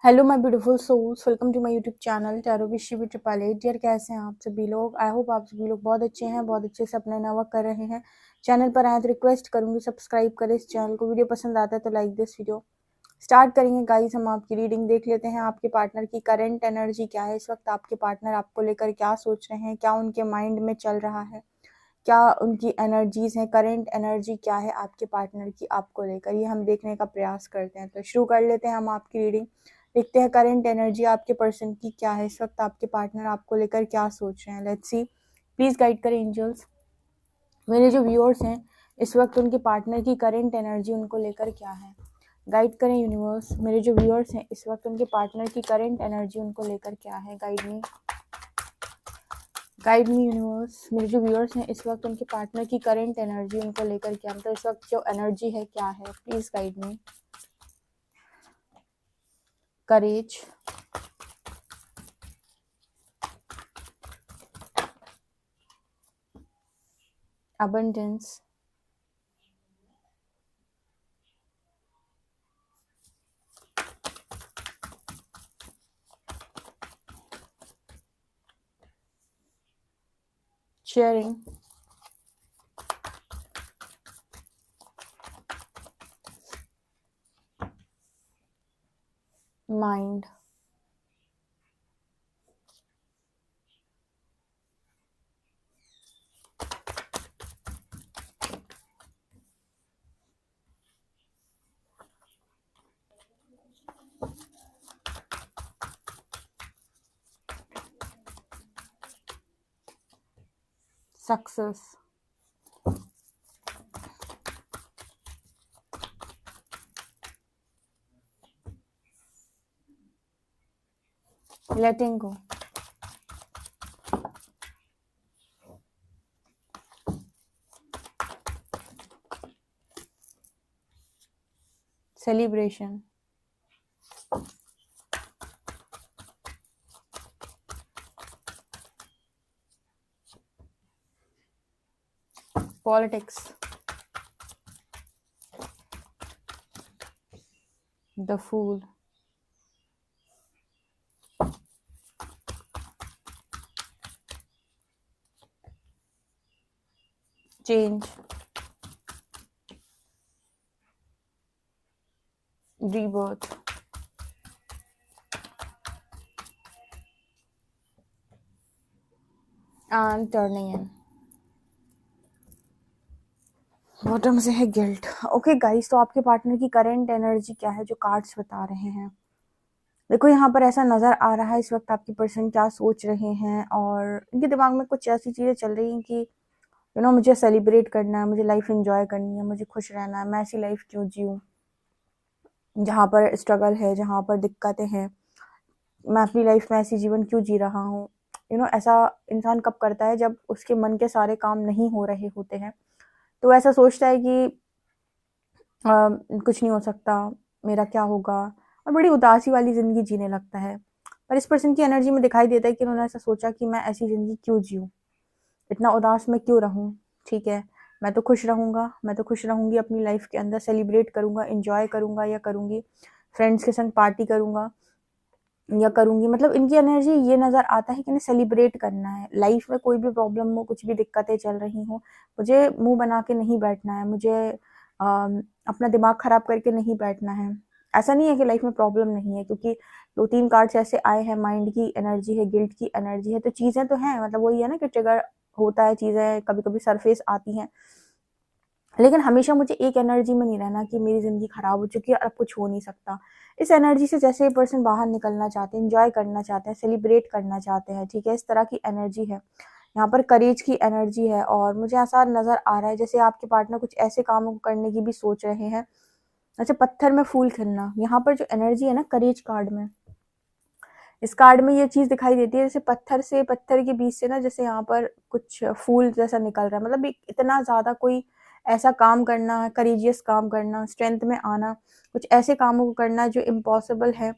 Hello my beautiful souls, welcome to my YouTube channel tarot wish with triple eight. Dear, कैसे हैं आप सभी लोग? आई होप आप सभी लोग बहुत अच्छे हैं, बहुत अच्छे से अपना नया वर्क कर रहे हैं। चैनल पर आए तो रिक्वेस्ट करूंगी सब्सक्राइब करें इस चैनल को। वीडियो पसंद आता है तो लाइक दिस वीडियो। स्टार्ट करेंगे गाइस, हम आपकी रीडिंग देख लेते हैं। आपके पार्टनर की करंट एनर्जी क्या है इस वक्त? आपके पार्टनर आपको लेकर क्या सोच रहे हैं? क्या उनके माइंड में चल रहा है? क्या उनकी एनर्जीज हैं? करंट एनर्जी क्या है आपके पार्टनर की आपको लेकर? ये हम देखने का प्रयास करते हैं। तो शुरू कर लेते हैं हम आपकी रीडिंग। देखते हैं करंट एनर्जी आपके पर्सन की क्या है इस वक्त। आपके पार्टनर आपको लेकर क्या सोच रहे हैं? Let's see. प्लीज गाइड करें एंजल्स। मेरे जो व्यूअर्स हैं इस वक्त, उनके पार्टनर की करंट एनर्जी उनको लेकर क्या है? गाइड करें यूनिवर्स। मेरे जो व्यूअर्स हैं इस वक्त, उनके पार्टनर की करंट एनर्जी उनको लेकर क्या है? Guide me universe. मेरे जो व्यूअर्स हैं इस वक्त, उनके पार्टनर की करंट एनर्जी उनको लेकर क्या, मतलब इस वक्त जो एनर्जी है क्या है? Please guide me. Courage, abundance, sharing, mind, success, letting go, celebration, politics, the fool, change, rebirth, and turning in। Bottom से है गिल्ट। ओके गाइस, तो आपके पार्टनर की करंट एनर्जी क्या है जो कार्ड्स बता रहे हैं? देखो, यहाँ पर ऐसा नजर आ रहा है इस वक्त आपकी पर्सन क्या सोच रहे हैं, और इनके दिमाग में कुछ ऐसी चीजें चल रही हैं कि मुझे सेलिब्रेट करना है, मुझे लाइफ एंजॉय करनी है, मुझे खुश रहना है। मैं ऐसी लाइफ क्यों जीऊँ जहाँ पर स्ट्रगल है, जहाँ पर दिक्कतें हैं? मैं अपनी लाइफ में ऐसी जीवन क्यों जी रहा हूँ? ऐसा इंसान कब करता है? जब उसके मन के सारे काम नहीं हो रहे होते हैं, तो ऐसा सोचता है कि कुछ नहीं हो सकता, मेरा क्या होगा, और बड़ी उदासी वाली ज़िंदगी जीने लगता है। पर इस पर्सन की एनर्जी में दिखाई देता है कि उन्होंने ऐसा सोचा कि मैं ऐसी ज़िंदगी क्यों जीऊँ, इतना उदास मैं क्यों रहूँ? ठीक है, मैं तो खुश रहूँगा, मैं तो खुश रहूँगी अपनी लाइफ के अंदर, सेलिब्रेट करूँगा, एंजॉय करूँगा या करूँगी, फ्रेंड्स के संग पार्टी करूँगा या करूँगी। मतलब इनकी एनर्जी ये नज़र आता है कि इन्हें सेलिब्रेट करना है। लाइफ में कोई भी प्रॉब्लम हो, कुछ भी दिक्कतें चल रही हों, मुझे मुंह बना के नहीं बैठना है, मुझे अपना दिमाग ख़राब करके नहीं बैठना है। ऐसा नहीं है कि लाइफ में प्रॉब्लम नहीं है, क्योंकि 2-3 कार्ड्स ऐसे आए हैं, माइंड की एनर्जी है, गिल्ट की एनर्जी है, तो चीज़ें तो हैं। मतलब वही है ना कि ट्रिगर होता है, चीज़ें कभी-कभी सरफेस आती हैं। लेकिन हमेशा मुझे एक एनर्जी में नहीं रहना कि मेरी ज़िंदगी ख़राब हो चुकी है, अब कुछ हो नहीं सकता। इस एनर्जी से जैसे ये पर्सन बाहर निकलना चाहते हैं, एंजॉय करना चाहते हैं, सेलिब्रेट करना चाहते हैं, ठीक है? इस तरह की एनर्जी है। यहाँ पर करेज की एनर्जी है, और मुझे ऐसा नज़र आ रहा है जैसे आपके पार्टनर कुछ ऐसे कामों को करने की भी सोच रहे हैं। अच्छा, पत्थर में फूल खिलना, यहाँ पर जो एनर्जी है ना करेज कार्ड में, इस कार्ड में ये चीज़ दिखाई देती है जैसे पत्थर के बीच से ना, जैसे यहाँ पर कुछ फूल जैसा निकल रहा है। मतलब इतना ज़्यादा कोई ऐसा काम करना, करेजियस काम करना, स्ट्रेंथ में आना, कुछ ऐसे कामों को करना जो इम्पॉसिबल है,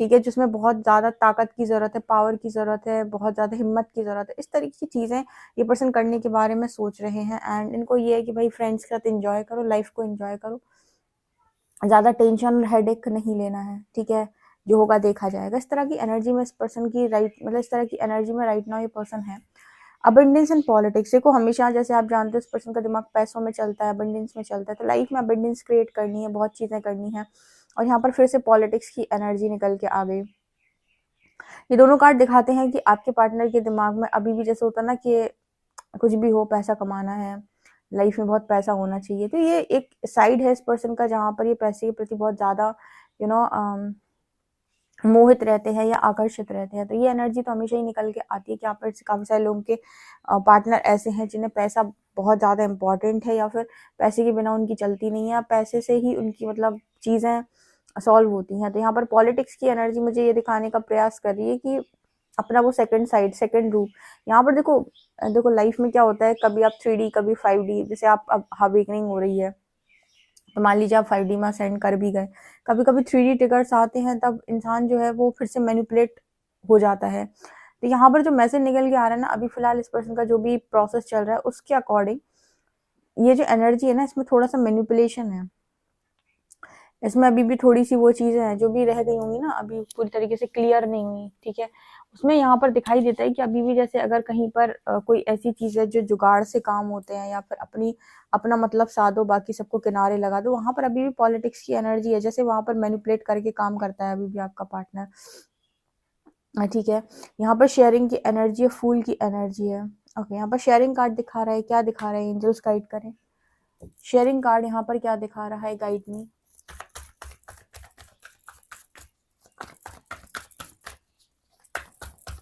ठीक है? जिसमें बहुत ज़्यादा ताकत की ज़रूरत है, पावर की ज़रूरत है, बहुत ज़्यादा हिम्मत की ज़रूरत है। इस तरीके की चीज़ें ये पर्सन करने के बारे में सोच रहे हैं। एंड इनको ये है कि भाई फ्रेंड्स के साथ एंजॉय करो, लाइफ को एंजॉय करो, ज़्यादा टेंशन और हेडेक नहीं लेना है, ठीक है? जो होगा देखा जाएगा। इस तरह की एनर्जी में इस पर्सन की मतलब इस तरह की एनर्जी में राइट नाउ ये पर्सन है। अबंडेंस एंड पॉलिटिक्स, देखो हमेशा जैसे आप जानते हो इस पर्सन का दिमाग पैसों में चलता है, अबंडेंस में चलता है, तो लाइफ में अबंडेंस क्रिएट करनी है, बहुत चीजें करनी है। और यहाँ पर फिर से पॉलिटिक्स की एनर्जी निकल के आ गई। ये दोनों कार्ड दिखाते हैं कि आपके पार्टनर के दिमाग में अभी भी जैसे होता है ना कि कुछ भी हो, पैसा कमाना है, लाइफ में बहुत पैसा होना चाहिए। तो ये एक साइड है इस पर्सन का जहाँ पर ये पैसे के प्रति बहुत ज़्यादा मोहित रहते हैं या आकर्षित रहते हैं। तो ये एनर्जी तो हमेशा ही निकल के आती है कि यहाँ पर काफ़ी सारे लोगों के पार्टनर ऐसे हैं जिन्हें पैसा बहुत ज़्यादा इंपॉर्टेंट है, या फिर पैसे के बिना उनकी चलती नहीं है, पैसे से ही उनकी मतलब चीज़ें सॉल्व होती हैं। तो यहाँ पर पॉलिटिक्स की एनर्जी मुझे ये दिखाने का प्रयास कर रही है कि अपना वो सेकंड साइड, सेकंड रूप। यहाँ पर देखो देखो लाइफ में क्या होता है, कभी आप 3D कभी 5D, जैसे आप अब अवेकनिंग हो रही है तो मान लीजिए आप 5D में सेंड कर भी गए, कभी कभी 3D ट्रिगर्स आते हैं, तब इंसान जो है वो फिर से मैनिपुलेट हो जाता है। तो यहाँ पर जो मैसेज निकल के आ रहा है ना, अभी फिलहाल इस पर्सन का जो भी प्रोसेस चल रहा है उसके अकॉर्डिंग ये जो एनर्जी है ना, इसमें थोड़ा सा मैनिपुलेशन है, इसमें अभी भी थोड़ी सी वो चीजें हैं जो भी रह गई होंगी ना, अभी पूरी तरीके से क्लियर नहीं हुई, ठीक है। उसमें यहाँ पर दिखाई देता है कि अभी भी जैसे अगर कहीं पर कोई ऐसी चीज है जो जुगाड़ से काम होते हैं, या फिर अपना मतलब साधो बाकी सबको किनारे लगा दो, वहां पर अभी भी पॉलिटिक्स की एनर्जी है, जैसे वहां पर मैनिपुलेट करके काम करता है अभी भी आपका पार्टनर, ठीक है। यहाँ पर शेयरिंग की एनर्जी है, फूल की एनर्जी है। ओके, यहाँ पर शेयरिंग कार्ड दिखा रहा है, क्या दिखा रहा है एंजल्स, गाइड करें। शेयरिंग कार्ड यहाँ पर क्या दिखा रहा है, गाइड मी।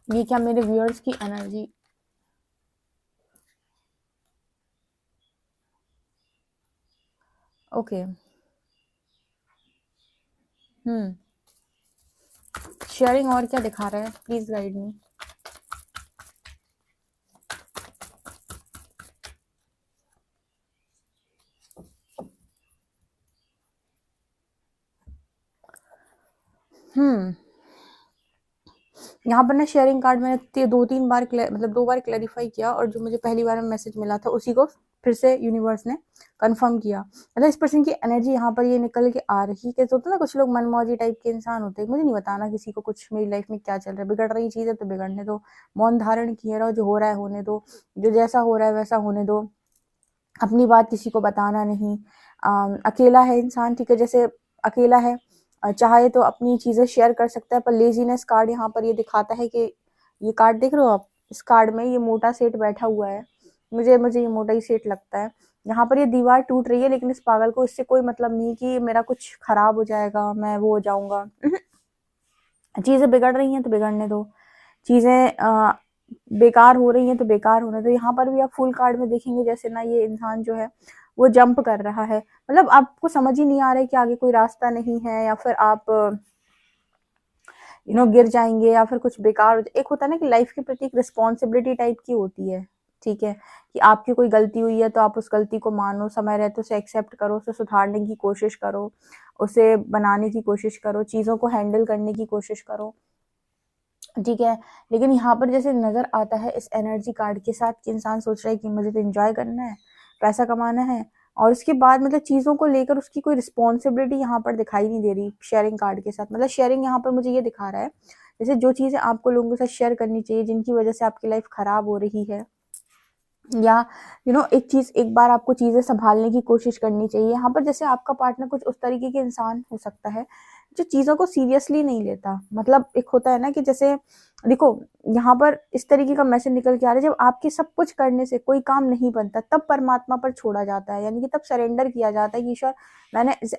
ये क्या मेरे व्यूअर्स की एनर्जी, ओके। शेयरिंग और क्या दिखा रहा है, प्लीज गाइड मी। यहाँ पर ना शेयरिंग कार्ड मैंने 2-3 बार मतलब 2 बार क्लैरिफाई किया, और जो मुझे पहली बार में मैसेज मिला था उसी को फिर से यूनिवर्स ने कंफर्म किया। मतलब इस पर्सन की एनर्जी यहाँ पर ये निकल के आ रही, कैसे होता है ना, कुछ लोग मनमौजी टाइप के इंसान होते हैं, मुझे नहीं बताना किसी को कुछ मेरी लाइफ में क्या चल रहा है, बिगड़ रही चीज़ है तो बिगड़ने दो, मौन धारण किए रहो, जो हो रहा है होने दो, जो जैसा हो रहा है वैसा होने दो, अपनी बात किसी को बताना नहीं। अकेला है इंसान, ठीक है, जैसे अकेला है, चाहे तो अपनी चीज़ें शेयर कर सकता है, पर लेजीनेस कार्ड यहाँ पर ये दिखाता है कि ये कार्ड देख रहे हो आप, इस कार्ड में ये मोटा सेठ बैठा हुआ है, मुझे ये मोटा ही सेठ लगता है। यहाँ पर ये दीवार टूट रही है, लेकिन इस पागल को इससे कोई मतलब नहीं कि मेरा कुछ खराब हो जाएगा, मैं वो हो जाऊंगा। चीज़ें बिगड़ रही हैं तो बिगड़ने दो, चीज़ें बेकार हो रही हैं तो बेकार होने दो। यहाँ पर भी आप फुल कार्ड में देखेंगे जैसे ना, ये इंसान जो है वो जंप कर रहा है, मतलब आपको समझ ही नहीं आ रहा है कि आगे कोई रास्ता नहीं है, या फिर आप गिर जाएंगे, या फिर कुछ बेकार हो एक होता है ना कि लाइफ के प्रति एक रिस्पॉन्सिबिलिटी टाइप की होती है, ठीक है, कि आपकी कोई गलती हुई है तो आप उस गलती को मानो, समय रहते उसे एक्सेप्ट करो, उसे सुधारने की कोशिश करो, उसे बनाने की कोशिश करो, चीज़ों को हैंडल करने की कोशिश करो, ठीक है। लेकिन यहाँ पर जैसे नजर आता है इस एनर्जी कार्ड के साथ कि इंसान सोच रहा है कि मुझे तो एंजॉय करना है, पैसा कमाना है, और उसके बाद मतलब चीज़ों को लेकर उसकी कोई रिस्पॉन्सिबिलिटी यहाँ पर दिखाई नहीं दे रही शेयरिंग कार्ड के साथ। मतलब शेयरिंग यहाँ पर मुझे ये दिखा रहा है जैसे जो चीज़ें आपको लोगों के साथ शेयर करनी चाहिए, जिनकी वजह से आपकी लाइफ खराब हो रही है, या एक चीज एक बार आपको चीजें संभालने की कोशिश करनी चाहिए। यहाँ पर जैसे आपका पार्टनर कुछ उस तरीके के इंसान हो सकता है जो चीजों को सीरियसली नहीं लेता। मतलब एक होता है ना कि जैसे देखो यहाँ पर इस तरीके का मैसेज निकल के आ रहा है, जब आपके सब कुछ करने से कोई काम नहीं बनता तब परमात्मा पर छोड़ा जाता है, यानी कि तब सरेंडर किया जाता है कि ईश्वर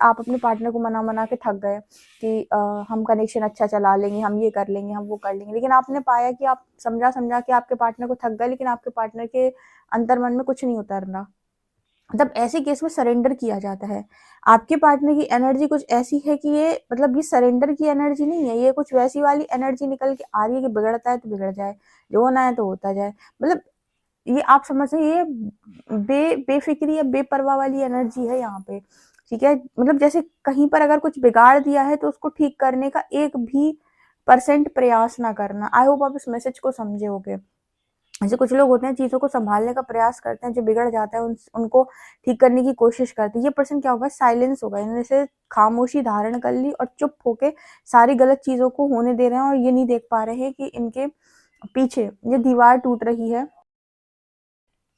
आप अपने पार्टनर को मना मना के थक गए कि हम कनेक्शन अच्छा चला लेंगे, हम ये कर लेंगे, हम वो कर लेंगे, लेकिन आपने पाया कि आप समझा समझा के आपके पार्टनर को थक गए, लेकिन आपके पार्टनर के अंतर मन में कुछ नहीं उतरना। तब ऐसे केस में सरेंडर किया जाता है। आपके पार्टनर की एनर्जी कुछ ऐसी है कि ये मतलब ये सरेंडर की एनर्जी नहीं है, ये कुछ वैसी वाली एनर्जी निकल के आ रही है कि बिगड़ता है तो बिगड़ जाए, जो होना है तो होता जाए। मतलब ये आप समझ रहे, ये बेफिक्री या बेपरवाह वाली एनर्जी है यहाँ पे, ठीक है। मतलब जैसे कहीं पर अगर कुछ बिगाड़ दिया है तो उसको ठीक करने का 1% प्रयास ना करना। आई होप आप इस मैसेज को समझे होगे। ऐसे कुछ लोग होते हैं चीज़ों को सँभालने का प्रयास करते हैं, जो बिगड़ जाता है उनको ठीक करने की कोशिश करते हैं। ये पर्सन क्या होगा, साइलेंस होगा, इन्होंने जैसे खामोशी धारण कर ली और चुप होके सारी गलत चीज़ों को होने दे रहे हैं और ये नहीं देख पा रहे हैं कि इनके पीछे ये दीवार टूट रही है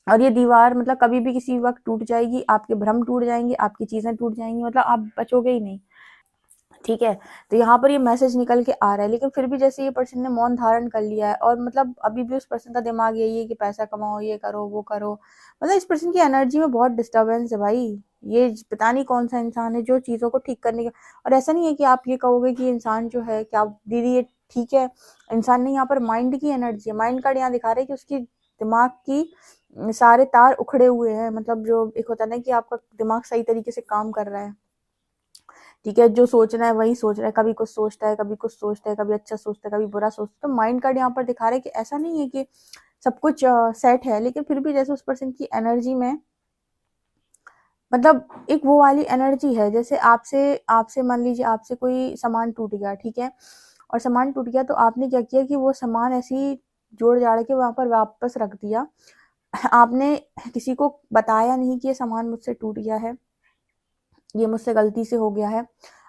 और ये दीवार मतलब कभी भी किसी वक़्त टूट जाएगी, आपके भ्रम टूट जाएँगे, आपकी चीज़ें टूट जाएँगी, मतलब आप बचोगे ही नहीं। ठीक है, तो यहाँ पर ये मैसेज निकल के आ रहा है, लेकिन फिर भी जैसे ये पर्सन ने मौन धारण कर लिया है और मतलब अभी भी उस पर्सन का दिमाग यही है कि पैसा कमाओ, ये करो, वो करो। मतलब इस पर्सन की एनर्जी में बहुत डिस्टर्बेंस है भाई। ये पता नहीं कौन-सा इंसान है जो चीज़ों को ठीक करने का, और ऐसा नहीं है कि आप ये कहोगे कि इंसान जो है क्या दीदी ये ठीक है, इंसान नहीं, यहाँ पर माइंड की एनर्जी है। माइंड कार्ड यहाँ दिखा रहा है कि उसकी दिमाग की सारे तार उखड़े हुए हैं, मतलब जो एक होता है ना कि आपका दिमाग सही तरीके से काम कर रहा है। ठीक है, जो सोचना है वही सोच रहा है, कभी कुछ सोचता है, कभी कुछ सोचता है, कभी अच्छा सोचता है, कभी बुरा सोचता है। तो माइंड कार्ड यहाँ पर दिखा रहा है कि ऐसा नहीं है कि सब कुछ सेट है, लेकिन फिर भी जैसे उस पर्सन की एनर्जी में मतलब एक वो वाली एनर्जी है, जैसे आपसे आपसे मान लीजिए आपसे कोई सामान टूट गया, ठीक है, और सामान टूट गया तो आपने क्या किया कि वो सामान ऐसे ही जोड़ जाड़ के वहां पर वापस रख दिया। आपने किसी को बताया नहीं कि ये सामान मुझसे टूट गया है, ये मुझसे गलती से हो गया है।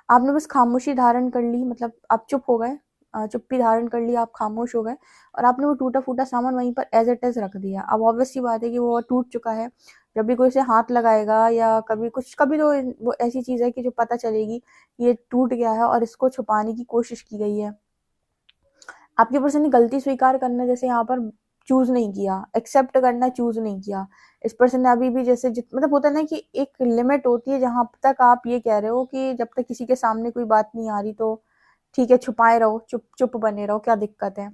आपने बस खामोशी धारण कर ली, मतलब आप चुप हो गए, चुप्पी धारण कर ली, आप खामोश हो गए और आपने वो टूटा-फूटा सामान वहीं पर एज़ इट इज़ रख दिया। अब ऑब्वियस सी बात है कि वो टूट चुका है। जब भी कोई उसे हाथ लगाएगा या कभी तो वो ऐसी चीज़ है कि जो पता चलेगी कि ये टूट गया है और इसको छुपाने की कोशिश की गई है। आपके पर्सन ने गलती स्वीकार करना जैसे यहाँ पर चूज़ नहीं किया, एक्सेप्ट करना चूज़ नहीं किया। इस पर्सन ने अभी भी जैसे मतलब होता है ना कि एक लिमिट होती है जहाँ तक आप ये कह रहे हो कि जब तक किसी के सामने कोई बात नहीं आ रही तो ठीक है, छुपाए रहो, चुप बने रहो, क्या दिक्कत है?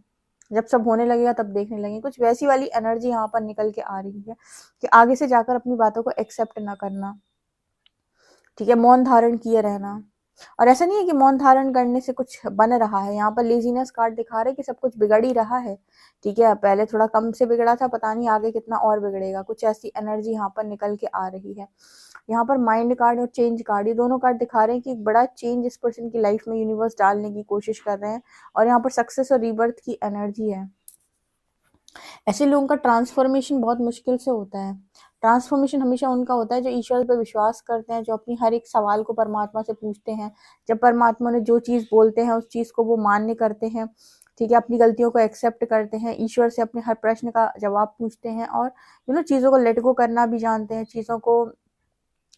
जब सब होने लगेगा तब देखने लगेंगे। कुछ वैसी वाली एनर्जी यहाँ पर निकल के आ रही है कि आगे से जाकर अपनी बातों को एक्सेप्ट ना करना। ठीक है, मौन धारण किए रहना। और ऐसा नहीं है कि मौन धारण करने से कुछ बन रहा है, यहाँ पर लेज़ीनेस कार्ड दिखा रहा है कि सब कुछ बिगड़ ही रहा है। ठीक है, पहले थोड़ा कम से बिगड़ा था, पता नहीं आगे कितना और बिगड़ेगा। कुछ ऐसी एनर्जी यहाँ पर निकल के आ रही है। यहाँ पर माइंड कार्ड और चेंज कार्ड, ये दोनों कार्ड दिखा रहे हैं कि एक बड़ा चेंज इस पर्सन की लाइफ में यूनिवर्स डालने की कोशिश कर रहे हैं और यहाँ पर सक्सेस और रीबर्थ की एनर्जी है। ऐसे लोगों का ट्रांसफॉर्मेशन बहुत मुश्किल से होता है। ट्रांसफॉर्मेशन हमेशा उनका होता है जो ईश्वर पर विश्वास करते हैं, जो अपनी हर एक सवाल को परमात्मा से पूछते हैं। जब परमात्मा ने जो चीज़ बोलते हैं उस चीज़ को वो मान्य करते हैं, ठीक है, अपनी गलतियों को एक्सेप्ट करते हैं, ईश्वर से अपने हर प्रश्न का जवाब पूछते हैं और चीज़ों को लेट गो करना भी जानते हैं,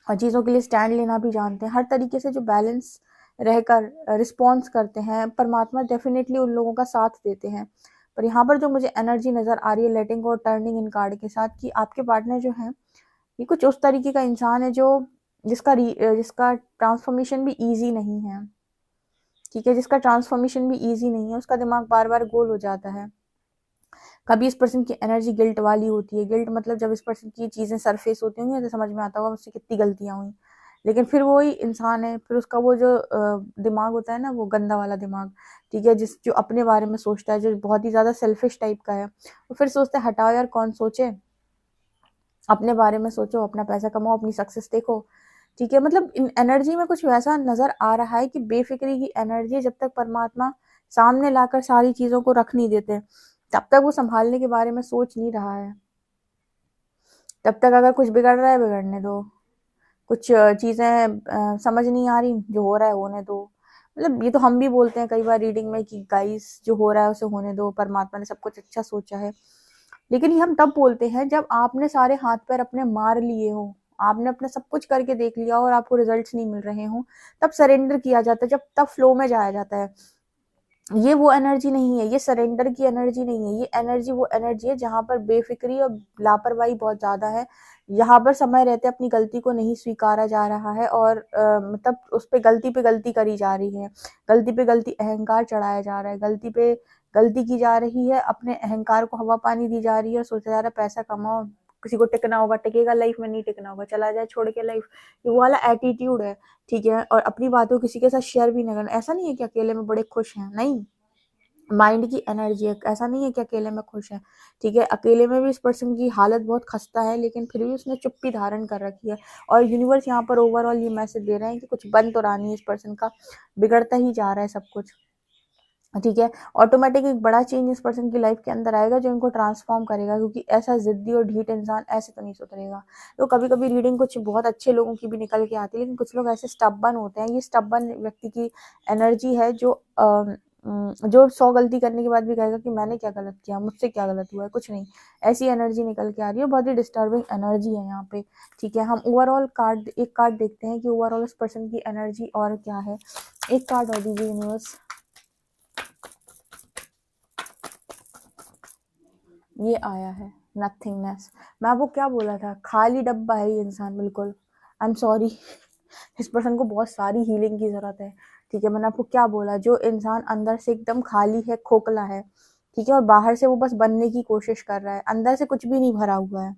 चीज़ों के लिए स्टैंड लेना भी जानते हैं। हर तरीके से जो बैलेंस रहकर रिस्पॉन्स करते हैं, परमात्मा डेफिनेटली उन लोगों का साथ देते हैं। पर यहाँ पर जो मुझे एनर्जी नज़र आ रही है लेटिंग गो और टर्निंग इन कार्ड के साथ, कि आपके पार्टनर जो हैं ये कुछ उस तरीके का इंसान है जो जिसका ट्रांसफॉर्मेशन भी ईजी नहीं है। ठीक है, जिसका ट्रांसफॉर्मेशन भी ईजी नहीं है, उसका दिमाग बार बार गोल हो जाता है। कभी इस पर्सन की एनर्जी गिल्ट वाली होती है। गिल्ट मतलब जब इस पर्सन की चीज़ें सरफेस होती होंगी तो समझ में आता होगा मुझसे कितनी गलतियाँ हुई, लेकिन फिर वही इंसान है, फिर उसका वो जो दिमाग होता है ना, वो गंदा वाला दिमाग, ठीक है, जो अपने बारे में सोचता है, जो बहुत ही ज़्यादा सेल्फिश टाइप का है, वो फिर सोचता है हटाओ यार, कौन सोचे, अपने बारे में सोचो, अपना पैसा कमाओ, अपनी सक्सेस देखो। ठीक है, मतलब इन एनर्जी में कुछ वैसा नज़र आ रहा है कि बेफ़िक्री की एनर्जी, जब तक परमात्मा सामने लाकर सारी चीज़ों को रख नहीं देते, तब तक वो सँभालने के बारे में सोच नहीं रहा है। तब तक अगर कुछ बिगड़ रहा है, बिगड़ने दो। कुछ चीज़ें समझ नहीं आ रही, जो हो रहा है होने दो। मतलब ये तो हम भी बोलते हैं कई बार रीडिंग में कि गाइस जो हो रहा है उसे होने दो, परमात्मा ने सब कुछ अच्छा सोचा है। लेकिन ये हम तब बोलते हैं जब आपने सारे हाथ पैर अपने मार लिए हो, आपने अपना सब कुछ करके देख लिया और आपको रिजल्ट्स नहीं मिल रहे हों, तब सरेंडर किया जाता है, जब तब फ्लो में जाया जाता है। ये वो एनर्जी नहीं है, ये सरेंडर की एनर्जी नहीं है, ये एनर्जी वो एनर्जी है जहाँ पर बेफिक्री और लापरवाही बहुत ज़्यादा है। यहाँ पर समय रहते अपनी गलती को नहीं स्वीकारा जा रहा है और मतलब उस पे गलती करी जा रही है। गलती पे गलती अहंकार चढ़ाया जा रहा है, गलती पे गलती की जा रही है, अपने अहंकार को हवा पानी दी जा रही है, सोचा जा रहा है पैसा कमाओ, किसी को टिकना होगा टिकेगा लाइफ में, नहीं टिकना होगा चला जाए छोड़ के लाइफ। ये वो वाला एटीट्यूड है। ठीक है, और अपनी बातों किसी के साथ शेयर भी नहीं करना। ऐसा नहीं है कि अकेले में बड़े खुश हैं, नहीं, माइंड की एनर्जी है, ऐसा नहीं है कि अकेले में खुश है। ठीक है, अकेले में भी इस पर्सन की हालत बहुत खस्ता है, लेकिन फिर भी उसने चुप्पी धारण कर रखी है और यूनिवर्स यहाँ पर ओवरऑल ये मैसेज दे रहे हैं कि कुछ बन तो रहा नहीं है इस पर्सन का, बिगड़ता ही जा रहा है सब कुछ। ठीक है। ऑटोमेटिक एक बड़ा चेंज इस पर्सन की लाइफ के अंदर आएगा जो इनको ट्रांसफॉर्म करेगा, क्योंकि ऐसा जिद्दी और ढीठ इंसान ऐसे तो नहीं सुधरेगा। तो कभी कभी रीडिंग कुछ बहुत अच्छे लोगों की भी निकल के आती है, लेकिन कुछ लोग ऐसे स्टब्बन होते हैं। ये स्टब्बन व्यक्ति की एनर्जी है जो 100 गलती करने के बाद भी कहेगा कि मैंने क्या गलत किया, मुझसे क्या गलत हुआ है, कुछ नहीं। ऐसी एनर्जी निकल के आ रही है, बहुत ही डिस्टर्बिंग एनर्जी है यहाँ पे। ठीक है, हम ओवरऑल एक कार्ड देखते हैं कि ओवरऑल इस पर्सन की एनर्जी और क्या है। एक कार्ड और दीजिए यूनिवर्स। ये आया है नथिंगनेस। मैं आपको क्या बोला था, खाली डब्बा है ये इंसान, बिल्कुल। आई एम सॉरी, इस पर्सन को बहुत सारी हीलिंग की जरूरत है। ठीक है, मैंने आपको क्या बोला, जो इंसान अंदर से एकदम खाली है, खोखला है, ठीक है, और बाहर से वो बस बनने की कोशिश कर रहा है, अंदर से कुछ भी नहीं भरा हुआ है।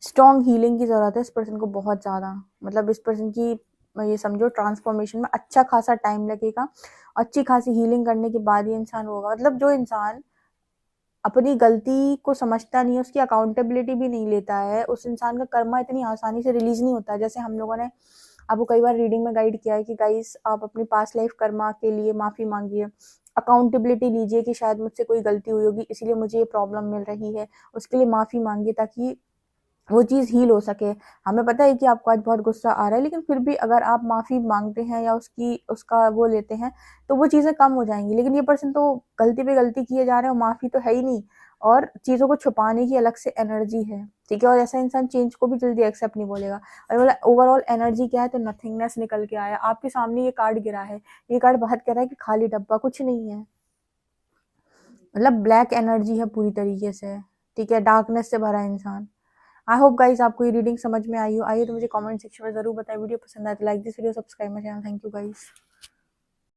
स्ट्रॉन्ग हीलिंग की जरूरत है इस पर्सन को, बहुत ज्यादा। मतलब इस पर्सन की ये समझो ट्रांसफॉर्मेशन में अच्छा खासा टाइम लगेगा। अच्छी खासी हीलिंग करने के बाद ये इंसान होगा। मतलब जो इंसान अपनी गलती को समझता नहीं है, उसकी अकाउंटेबिलिटी भी नहीं लेता है, उस इंसान का कर्मा इतनी आसानी से रिलीज नहीं होता। जैसे हम लोगों ने आपको कई बार रीडिंग में गाइड किया है कि गाइस आप अपनी पास्ट लाइफ कर्मा के लिए माफी मांगिए, अकाउंटेबिलिटी लीजिए कि शायद मुझसे कोई गलती हुई होगी इसलिए मुझे ये प्रॉब्लम मिल रही है, उसके लिए माफी मांगिए ताकि वो चीज़ हील हो सके। हमें पता है कि आपको आज बहुत गुस्सा आ रहा है, लेकिन फिर भी अगर आप माफ़ी मांगते हैं या उसका वो लेते हैं तो वो चीज़ें कम हो जाएंगी। लेकिन ये पर्सन तो गलती पे गलती किए जा रहे हैं, माफ़ी तो है ही नहीं, और चीज़ों को छुपाने की अलग से एनर्जी है। ठीक है, और ऐसा इंसान चेंज को भी जल्दी एक्सेप्ट नहीं बोलेगा। और बोला ओवरऑल एनर्जी क्या है, तो नथिंगनेस निकल के आया आपके सामने। ये कार्ड गिरा है, ये कार्ड बात कर रहा है कि खाली डब्बा, कुछ नहीं है। मतलब ब्लैक एनर्जी है पूरी तरीके से। ठीक है, डार्कनेस से भरा इंसान। आई होप गाइज आपको ये रीडिंग समझ में आई हो। आइए तो मुझे कमेंट सेक्शन में जरूर बताएं। वीडियो पसंद आए तो like this video, subscribe my channel. Thank you guys.